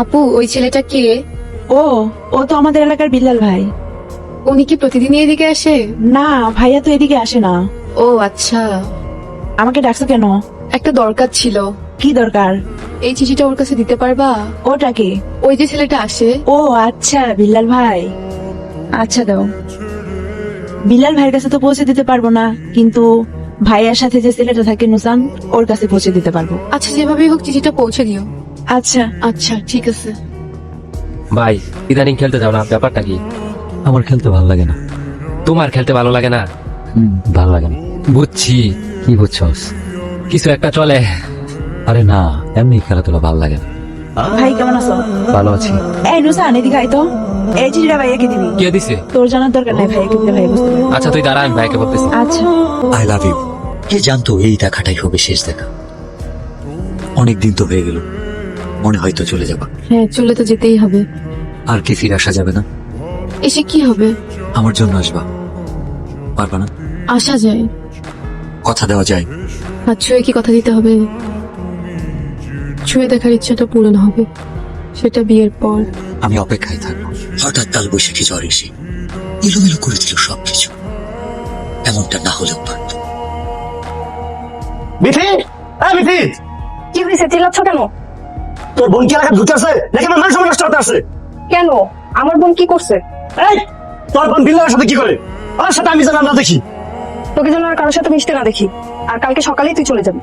আপু, ওই ছেলেটা কে? ও ও তো আমাদের এলাকার বিল্লাল ভাই। উনি কি প্রতিদিন এদিকে আসে? না, ভাইয়া তো এদিকে আসে না। ও আচ্ছা। আমাকে ডাকছো কেন? একটা দরকার ছিল। কি দরকার? এই চিঠিটা ওর কাছে দিতে পারবা? ওটা কি? ওই যে ছেলেটা আসে। ও আচ্ছা, বিল্লাল ভাই। আচ্ছা দাও। বিল্লাল ভাইয়ের কাছে তো পৌঁছে দিতে পারবো না, কিন্তু ভাইয়ার সাথে যে ছেলেটা থাকে নুসান, ওর কাছে পৌঁছে দিতে পারবো। আচ্ছা, যেভাবেই হোক চিঠিটা পৌঁছে দিও। আচ্ছা। আচ্ছা ঠিক আছে। ভাই, ইদানিং খেলতে যাও না, ব্যাপারটা কি? আমার খেলতে ভালো লাগে না। তোমার খেলতে ভালো লাগে না? ভালো লাগে না। বুঝছি, কি বুঝছস? কিছু একটা চলে। আরে না, এমনি খেলাধুলা ভালো লাগে না। ভাই কেমন আছো? ভালো আছি। এই নুসান, এদিকে আয় তো। এই চিঠিটা ভাইয়াকে দিবি। কে দিছে? তোর জানার দরকার নাই, ভাইয়াকে দিলে ভাই বুঝতে পারবে। আচ্ছা তুই দাঁড়া, আমি ভাইকে বলতেছি। আচ্ছা। I love you. কে জানতো এই দেখাটাই হবে শেষ দেখা। অনেক দিন তো হয়ে গেল, মনে হয়তো চলে যাবা। হ্যাঁ, চলে তো যেতেই হবে। আর কি ফিরে আসা যাবে না? এসে কি হবে? আমার জন্য আসবা, পারবা না? আসা যায়। কথা দেওয়া যায়। আর ছুঁয়ে কি কথা দিতে হবে? ছুঁয়ে দেখার ইচ্ছাটা পূরণ হবে, সেটা বিয়ের পর। আমি অপেক্ষায় থাকবো। হঠাৎ কাল বৈশাখী ঝড় এসে এলোমেলো করে দিল সবকিছু। এমনটা না হলেও পারত। মিঠি, এই মিঠি, কি হয়েছে? চিল্লাচ্ছ কেন? তোর বোন কি এলাকায় ঢুকে আছে নাকি আমার মান সম্মান নষ্ট হতে আছে? কেন? আমার বোন কি করছে? এই, তোর বোন বিল্লার সাথে কি করে? ওর সাথে আমি যেন না দেখি। তোকে যেন আর কারোর সাথে মিশতে না দেখি। আর কালকে সকালেই তুই চলে যাবি।